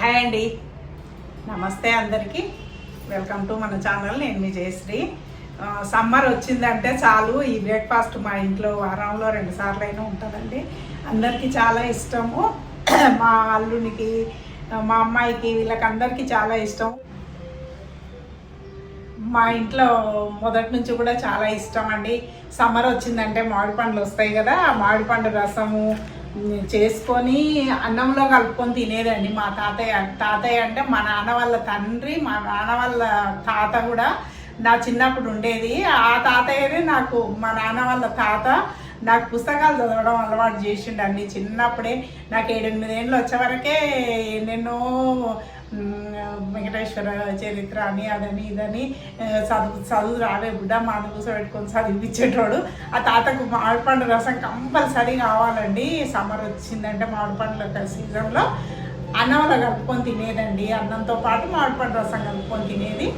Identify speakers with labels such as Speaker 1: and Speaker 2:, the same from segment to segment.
Speaker 1: Hi అండి, నమస్తే అందరికీ. వెల్కమ్ టు మన ఛానల్. నేను మీ జయశ్రీ. సమ్మర్ వచ్చిందంటే చాలు ఈ బ్రేక్ఫాస్ట్ మా ఇంట్లో వారంలో 2 సార్లు అయినా ఉంటుందండి. అందరికీ చాలా ఇష్టము. మా అల్లునికి, మా అమ్మాయికి, వీళ్ళకి అందరికీ చాలా ఇష్టం. మా ఇంట్లో మొదటి నుంచి కూడా చాలా ఇష్టం అండి. సమ్మర్ వచ్చిందంటే మామిడి పండ్లు వస్తాయి కదా, ఆ మామిడి పండు రసము చేసుకొని అన్నంలో కలుపుకొని తినేదండి మా తాతయ్య అంటే మా నాన్న వాళ్ళ తండ్రి, మా నాన్న వాళ్ళ తాత కూడా నా చిన్నప్పుడు ఉండేది. ఆ తాతయ్యనే నాకు, మా నాన్న వాళ్ళ తాత నాకు పుస్తకాలు చదవడం అలవాటు చేసిండండి. చిన్నప్పుడే నాకు 7-8 ఏళ్ళు వచ్చే వరకే ఎన్నెన్నో వెంకటేశ్వర చరిత్ర అని అదని ఇదని చదువు రావే బుడ్డ మా కూర్చోబెట్టుకొని చదివించేటోడు. ఆ తాతకు మామిడి పండు రసం కంపల్సరీ కావాలండి. సమ్మర్ వచ్చిందంటే మామిడి పండ్ల సీజన్లో అన్నంలో కలుపుకొని తినేదండి. అన్నంతో పాటు మామిడి పండు రసం కలుపుకొని తినేది.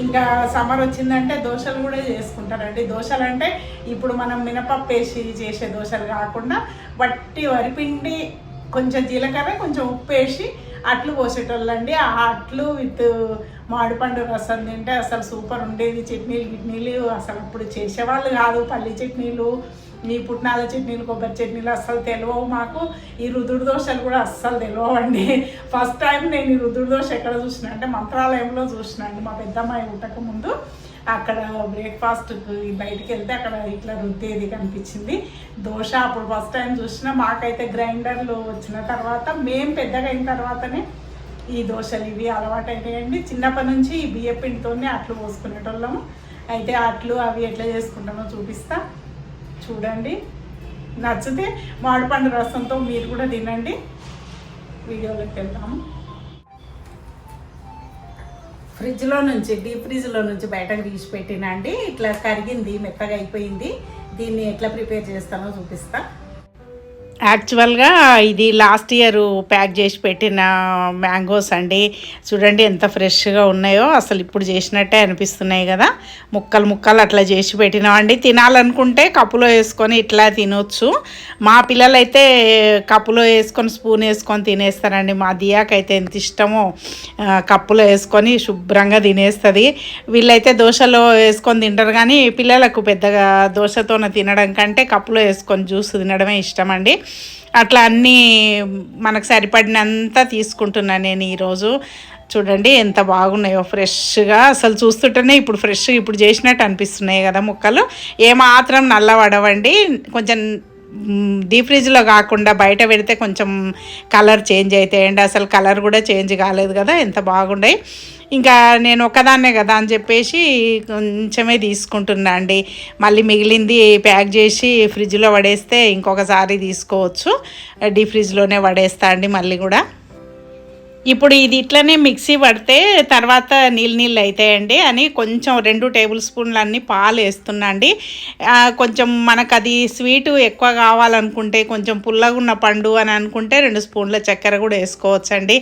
Speaker 1: ఇంకా సమ్మర్ వచ్చిందంటే దోశలు కూడా చేసుకుంటారండి. దోశలు అంటే ఇప్పుడు మనం మినపప్పు వేసి చేసే దోశలు కాకుండా వట్టి వరిపిండి, కొంచెం జీలకర్ర, కొంచెం ఉప్పు వేసి అట్లు పోసేటోళ్ళండి. ఆ అట్లు విత్ మామిడిపండు రసం తింటే అసలు సూపర్ ఉండేది. చట్నీలు అసలు అప్పుడు చేసేవాళ్ళు కాదు. పల్లి చట్నీలు, ఈ పుట్నాల చట్నీలు, కొబ్బరి చట్నీలు అస్సలు తెలియవు మాకు. ఈ రుద్దుడు దోశలు కూడా అస్సలు తెలియవండి. ఫస్ట్ టైం నేను ఈ రుద్దుడు దోశ ఎక్కడ చూసిన అంటే మంత్రాలయంలో చూసిన అండి. మా పెద్దమ్మాయి పుట్టక ముందు అక్కడ బ్రేక్ఫాస్ట్కి బయటికి వెళ్తే అక్కడ ఇట్లా రుద్దేది కనిపించింది దోశ. అప్పుడు ఫస్ట్ టైం చూసిన. మాకైతే గ్రైండర్లు వచ్చిన తర్వాత, మేము పెద్దగా అయిన తర్వాతనే ఈ దోశలు ఇవి అలవాటు అయినాయండి. చిన్నప్పటి నుంచి ఈ బియ్య పిండితోనే అట్లు పోసుకునేటోళ్ళము. అయితే అట్లు అవి ఎట్లా చేసుకుంటామో చూపిస్తా, చూడండి. నచ్చితే మామిడిపండు రసంతో మీరు కూడా తినండి. వీడియోలోకి వెళ్దాము. డీప్ ఫ్రిడ్జ్లో నుంచి బయటకు తీసి పెట్టినా అండి. ఇట్లా కరిగింది, మెత్తగా అయిపోయింది. దీన్ని ఎట్లా ప్రిపేర్ చేస్తానో చూపిస్తా. యాక్చువల్గా ఇది లాస్ట్ ఇయర్ ప్యాక్ చేసి పెట్టిన మ్యాంగోస్ అండి. చూడండి ఎంత ఫ్రెష్గా ఉన్నాయో, అసలు ఇప్పుడు చేసినట్టే అనిపిస్తున్నాయి కదా. ముక్కలు అట్లా చేసి పెట్టినామండి. తినాలనుకుంటే కప్పులో వేసుకొని ఇట్లా తినొచ్చు. మా పిల్లలైతే కప్పులో వేసుకొని స్పూన్ వేసుకొని తినేస్తారండి. మా దియాకైతే ఎంత ఇష్టమో కప్పులో వేసుకొని శుభ్రంగా తినేస్తుంది. వీళ్ళైతే దోశలో వేసుకొని తింటారు, కానీ పిల్లలకు పెద్దగా దోశతోన తినడం కంటే కప్పులో వేసుకొని జ్యూస్ తినడమే ఇష్టం అండి. అట్లా అన్నీ మనకు సరిపడినంత తీసుకుంటున్నాను నేను ఈరోజు. చూడండి ఎంత బాగున్నాయో ఫ్రెష్గా. అసలు చూస్తుంటేనే ఇప్పుడు ఫ్రెష్గా ఇప్పుడు చేసినట్టు అనిపిస్తున్నాయి కదా ముక్కలు. ఏమాత్రం నల్లబడవండి. కొంచెం డీప్ ఫ్రిడ్జ్లో కాకుండా బయట పెడితే కొంచెం కలర్ చేంజ్ అవుతాయండి. అసలు కలర్ కూడా చేంజ్ కాలేదు కదా, ఎంత బాగున్నాయి. ఇంకా నేను ఒక్కదాన్నే కదా అని చెప్పేసి కొంచెమే తీసుకుంటున్నా అండి. మళ్ళీ మిగిలింది ప్యాక్ చేసి ఫ్రిడ్జ్లో పడేస్తే ఇంకొకసారి తీసుకోవచ్చు. డీప్ ఫ్రిడ్జ్లోనే పడేస్తా అండి మళ్ళీ కూడా. ఇప్పుడు ఇది ఇట్లనే మిక్సీ పడితే తర్వాత నీళ్ళు అవుతాయండి అని కొంచెం 2 టేబుల్ స్పూన్లు అన్నీ పాలు వేస్తున్నా అండి. కొంచెం మనకు అది స్వీటు ఎక్కువ కావాలనుకుంటే, కొంచెం పుల్లగా ఉన్న పండు అని అనుకుంటే 2 స్పూన్ల చక్కెర కూడా వేసుకోవచ్చండి.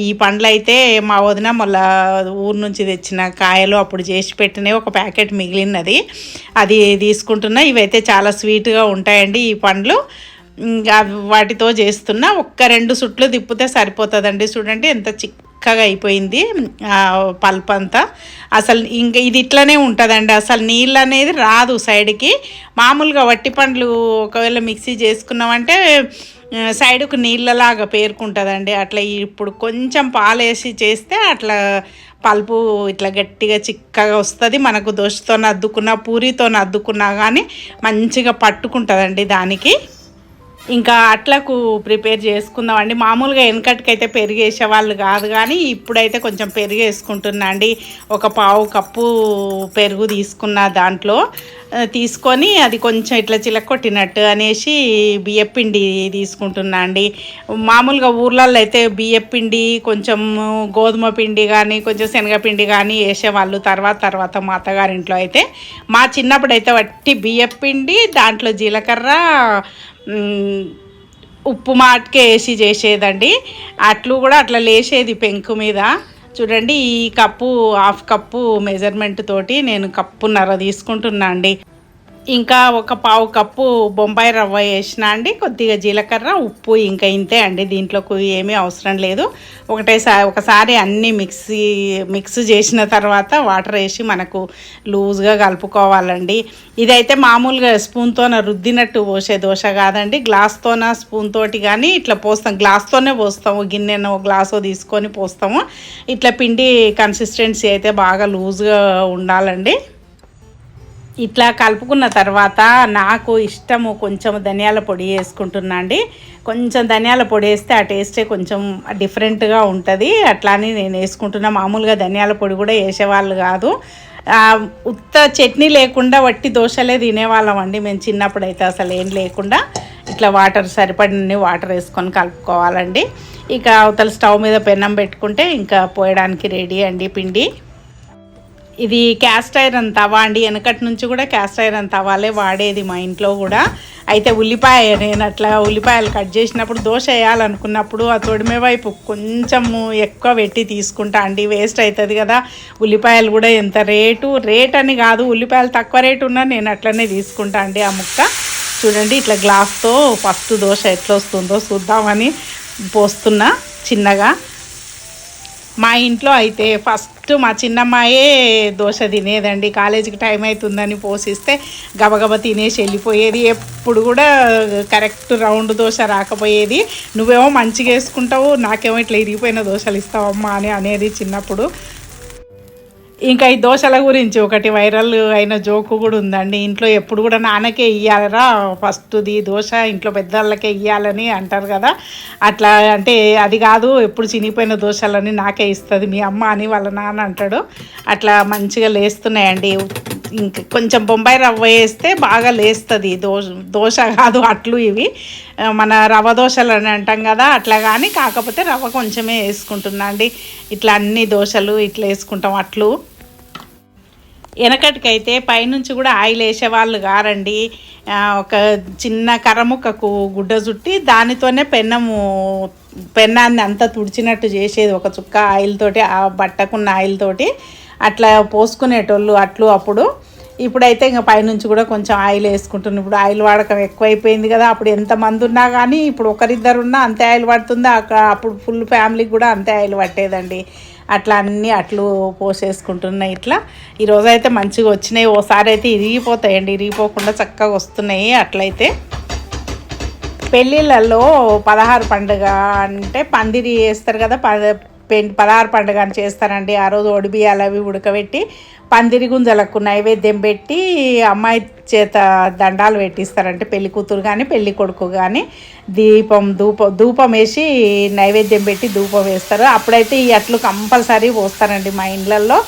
Speaker 1: ఈ పండ్లు అయితే మా వదిన మళ్ళీ ఊరు నుంచి తెచ్చిన కాయలు అప్పుడు చేసి పెట్టినవి ఒక ప్యాకెట్ మిగిలినది, అది తీసుకుంటున్నా. ఇవైతే చాలా స్వీట్గా ఉంటాయండి ఈ పండ్లు. వాటితో చేస్తున్నా. 1-2 సుట్లు తిప్పితే సరిపోతుందండి. చూడండి ఎంత చిక్కగా అయిపోయింది పల్ప్ అంతా. అసలు ఇంకా ఇది ఇట్లనే ఉంటుందండి. అసలు నీళ్ళు అనేది రాదు సైడ్కి. మామూలుగా వట్టి పండ్లు ఒకవేళ మిక్సీ చేసుకున్నామంటే సైడ్కు నీళ్ళలాగా పేరుకుంటుందండి. అట్లా ఇప్పుడు కొంచెం పాలు వేసి చేస్తే అట్లా పల్పు ఇట్లా గట్టిగా చిక్కగా వస్తుంది. మనకు దోశతో అద్దుకున్నా, పూరితో అద్దుకున్నా కానీ మంచిగా పట్టుకుంటుందండి దానికి. ఇంకా అట్లకు ప్రిపేర్ చేసుకుందామండి. మామూలుగా వెనకటికైతే పెరుగు వేసేవాళ్ళు కాదు, కానీ ఇప్పుడైతే కొంచెం పెరుగు వేసుకుంటున్నా అండి. ఒక 1/2 కప్పు పెరుగు తీసుకున్న, దాంట్లో తీసుకొని అది కొంచెం ఇట్లా చిలకొట్టినట్టు అనేసి బియ్యపిండి తీసుకుంటున్నా అండి. మామూలుగా ఊర్లలో అయితే బియ్యపిండి, కొంచెం గోధుమ పిండి కానీ, కొంచెం శనగపిండి కానీ వేసేవాళ్ళు. తర్వాత మా అత్తగారింట్లో అయితే, మా చిన్నప్పుడు అయితే వట్టి బియ్యపిండి, దాంట్లో జీలకర్ర, ఉప్పు మాటకే వేసి చేసేదండి. అట్లు కూడా అట్లా లేసేది పెంకు మీద. చూడండి ఈ కప్పు 1/2 కప్పు మెజర్మెంట్ తోటి నేను 1.5 కప్పు తీసుకుంటున్నా అండి. ఇంకా ఒక పావు కప్పు బొంబాయి రవ్వ వేసిన అండి, కొద్దిగా జీలకర్ర, ఉప్పు, ఇంకా ఇంతే అండి. దీంట్లోకి ఏమీ అవసరం లేదు. ఒకసారి అన్నీ మిక్స్ చేసిన తర్వాత వాటర్ వేసి మనకు లూజ్గా కలుపుకోవాలండి. ఇదైతే మామూలుగా స్పూన్తోన రుద్దినట్టు పోసే దోశ కాదండి, గ్లాస్తోన స్పూన్ తోటి కానీ ఇట్లా పోస్తాం, గ్లాస్తోనే పోస్తాము. గిన్నెనో గ్లాసో తీసుకొని పోస్తాము. ఇట్లా పిండి కన్సిస్టెన్సీ అయితే బాగా లూజ్గా ఉండాలండి. ఇట్లా కలుపుకున్న తర్వాత నాకు ఇష్టము కొంచెం ధనియాల పొడి వేసుకుంటున్నా అండి. కొంచెం ధనియాల పొడి వేస్తే ఆ టేస్టే కొంచెం డిఫరెంట్గా ఉంటుంది. అట్లా అని నేను వేసుకుంటున్నా. మామూలుగా ధనియాల పొడి కూడా వేసేవాళ్ళు కాదు. ఉత్త చట్నీ లేకుండా వట్టి దోశలే తినేవాళ్ళం అండి మేము చిన్నప్పుడు. అయితే అసలు ఏం లేకుండా ఇట్లా సరిపడినన్ని వాటర్ వేసుకొని కలుపుకోవాలండి. ఇక అవతల స్టవ్ మీద పెన్నం పెట్టుకుంటే ఇంకా పోయడానికి రెడీ అండి పిండి. ఇది క్యాస్ట్ ఐరన్ తవా అండి. వెనకటి నుంచి కూడా క్యాస్ట్ ఐరన్ తవాలే వాడేది మా ఇంట్లో కూడా. అయితే నేను అట్లా ఉల్లిపాయలు కట్ చేసినప్పుడు దోశ వేయాలనుకున్నప్పుడు ఆ తొడిమే వైపు కొంచెము ఎక్కువ పెట్టి తీసుకుంటా అండి, వేస్ట్ అవుతుంది కదా. ఉల్లిపాయలు కూడా ఎంత రేట్ అని కాదు, ఉల్లిపాయలు తక్కువ రేటు ఉన్నా నేను అట్లనే తీసుకుంటా అండి. ఆ ముక్క చూడండి, ఇట్లా గ్లాస్తో ఫస్ట్ దోశ ఎట్లా వస్తుందో చూద్దామని పోస్తున్నా చిన్నగా. మా ఇంట్లో అయితే ఫస్ట్ మా చిన్నమ్మాయే దోశ తినేదండి. కాలేజీకి టైం అవుతుందని పోసిస్తే గబగబా తినేసి వెళ్ళిపోయేది. ఎప్పుడు కూడా కరెక్ట్ రౌండ్ దోశ రాకపోయేది. నువ్వేమో మంచిగా వేసుకుంటావు, నాకేమో ఇట్లా ఇరిగిపోయిన దోశలు ఇస్తావమ్మా అని అనేది చిన్నప్పుడు. ఇంకా ఈ దోశల గురించి ఒకటి వైరల్ అయిన జోకు కూడా ఉందండి. ఇంట్లో ఎప్పుడు కూడా నాన్నకే ఇయ్యాలరా ఫస్ట్ది దోశ, ఇంట్లో పెద్దవాళ్ళకే ఇయ్యాలని అంటారు కదా. అట్లా అంటే అది కాదు, ఎప్పుడు చినిగిపోయిన దోశలని నాకే ఇస్తుంది మీ అమ్మ అని వాళ్ళ నాన్న అంటాడు. అట్లా మంచిగా లేస్తున్నాయండి. ఇంక కొంచెం బొంబాయి రవ్వ వేస్తే బాగా లేస్తుంది దోశ కాదు అట్లు. ఇవి మన రవ్వ దోశలు అని అంటాం కదా, అట్లా కానీ కాకపోతే రవ్వ కొంచెమే వేసుకుంటున్నా అండి. ఇట్లా అన్ని దోశలు ఇట్లా వేసుకుంటాం అట్లు. వెనకటికైతే పైనుంచి కూడా ఆయిల్ వేసేవాళ్ళు గారండి. ఒక చిన్న కర్రముక్కకు గుడ్డ చుట్టి దానితోనే పెన్నాన్ని అంతా తుడిచినట్టు చేసేది, ఒక చుక్క ఆయిల్ తోటి, ఆ బట్టకున్న ఆయిల్ తోటి అట్లా పోసుకునేటోళ్ళు అట్లు అప్పుడు. ఇప్పుడైతే ఇంకా పైనుంచి కూడా కొంచెం ఆయిల్ వేసుకుంటున్నాం. ఇప్పుడు ఆయిల్ వాడకం ఎక్కువైపోయింది కదా. అప్పుడు ఎంతమంది ఉన్నా కానీ ఇప్పుడు ఒకరిద్దరు ఉన్నా అంతే ఆయిల్ పడుతుందా, అప్పుడు ఫుల్ ఫ్యామిలీకి కూడా అంతే ఆయిల్ పట్టేదండి. అట్లా అన్నీ అట్లు పోసేసుకుంటున్నాయి. ఇట్లా ఈరోజు అయితే మంచిగా వచ్చినాయి. ఓసారి అయితే ఇరిగిపోతాయండి, ఇరిగిపోకుండా చక్కగా వస్తున్నాయి. అట్లయితే పెళ్ళిళ్ళల్లో 16 పండుగ అంటే పందిరి వేస్తారు కదా, 16 పండుగ అని చేస్తారండి. ఆ రోజు ఒడిబియ్యాలు అవి ఉడకబెట్టి పందిరి గుంజలకు నైవేద్యం పెట్టి అమ్మాయి చేత దండాలు పెట్టిస్తారంటే పెళ్లి కూతురు కానీ పెళ్లి కొడుకు కానీ ధూపం వేసి నైవేద్యం పెట్టి ధూపం వేస్తారు. అప్పుడైతే ఈ అట్లు కంపల్సరీ పోస్తారండి మా ఇండ్లల్లో.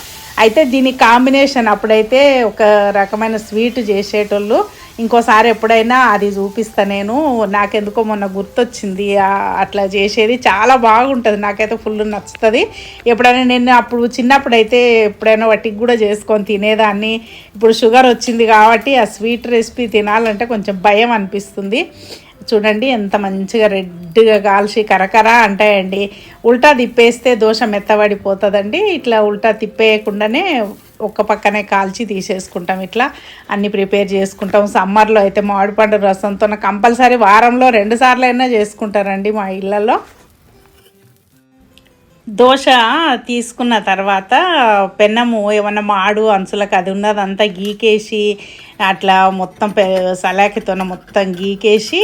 Speaker 1: అయితే దీని కాంబినేషన్ అప్పుడైతే ఒక రకమైన స్వీట్ చేసేటోళ్ళు. ఇంకోసారి ఎప్పుడైనా అది చూపిస్తా నేను. నాకెందుకో మొన్న గుర్తొచ్చింది అట్లా చేసేది, చాలా బాగుంటుంది. నాకైతే ఫుల్ నచ్చుతుంది. ఎప్పుడైనా నేను అప్పుడు చిన్నప్పుడైతే ఎప్పుడైనా వాటికి కూడా చేసుకొని తినేదాన్ని. ఇప్పుడు షుగర్ వచ్చింది కాబట్టి ఆ స్వీట్ రెసిపీ తినాలంటే కొంచెం భయం అనిపిస్తుంది. చూడండి ఎంత మంచిగా రెడ్గా కాల్చి కరకర అంటాయండి. ఉల్టా తిప్పేస్తే దోశ మెత్తబడిపోతుందండి. ఇట్లా ఉల్టా తిప్పేయకుండానే ఒక్క పక్కనే కాల్చి తీసేసుకుంటాం. ఇట్లా అన్నీ ప్రిపేర్ చేసుకుంటాం. సమ్మర్లో అయితే మామిడిపండు రసంతో కంపల్సరీ వారంలో 2 సార్లు అయినా చేసుకుంటారండి మా ఇళ్ళల్లో. దోశ తీసుకున్న తర్వాత పెన్నము ఏమన్నా మాడు అంచులకు అది ఉన్నదంతా గీకేసి అట్లా మొత్తం సలాకితో మొత్తం గీకేసి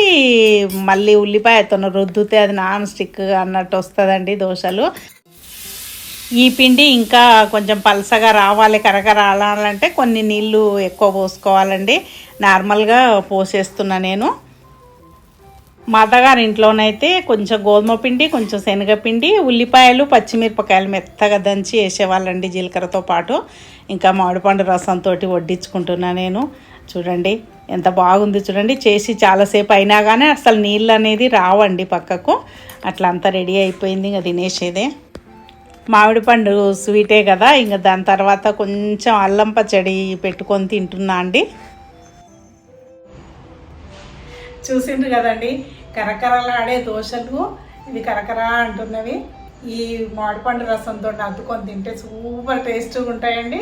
Speaker 1: మళ్ళీ ఉల్లిపాయతో రుద్దితే అది నాన్ స్టిక్ అన్నట్టు వస్తుందండి దోశలు. ఈ పిండి ఇంకా కొంచెం పలసగా రావాలి, కరకరాలంటే కొన్ని నీళ్ళు ఎక్కువ పోసుకోవాలండి. నార్మల్గా పోసేస్తున్నా నేను. మా అత్తగారి ఇంట్లోనైతే కొంచెం గోధుమ పిండి, కొంచెం శనగపిండి, ఉల్లిపాయలు, పచ్చిమిరపకాయలు మెత్తగా దంచి వేసేవాళ్ళండి జీలకర్రతో పాటు. ఇంకా మామిడిపండు రసంతో వడ్డించుకుంటున్నా నేను. చూడండి ఎంత బాగుంది చూడండి. చేసి చాలాసేపు అయినా కానీ అసలు నీళ్ళు అనేది రావండి పక్కకు. అట్లా అంతా రెడీ అయిపోయింది, ఇంకా తినేసేదే. మామిడిపండు స్వీటే కదా, ఇంకా దాని తర్వాత కొంచెం అల్లం పచ్చడి పెట్టుకొని తింటున్నా అండి. చూసిండ్రు కదండి కరకరలాడే దోశలు. ఇవి కరకరా అంటున్నవి. ఈ మామిడిపండు రసంతో అద్దుకొని తింటే సూపర్ టేస్ట్గా ఉంటాయండి.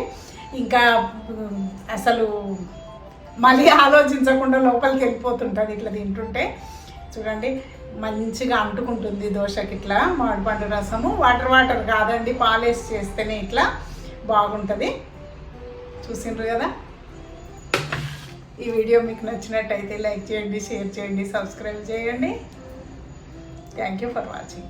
Speaker 1: ఇంకా అసలు మళ్ళీ ఆలోచించకుండా లోపలికి వెళ్ళిపోతుంటుంది ఇట్లా తింటుంటే. చూడండి మంచిగా అంటుకుంటుంది దోశకి ఇట్లా మామిడిపండు రసము. వాటర్ కాదండి, పాలేసి చేస్తేనే ఇట్లా బాగుంటుంది. చూసిండ్రు కదా. ఈ వీడియో మీకు నచ్చినట్టయితే లైక్ చేయండి, షేర్ చేయండి, సబ్స్క్రైబ్ చేయండి. Thank you for watching.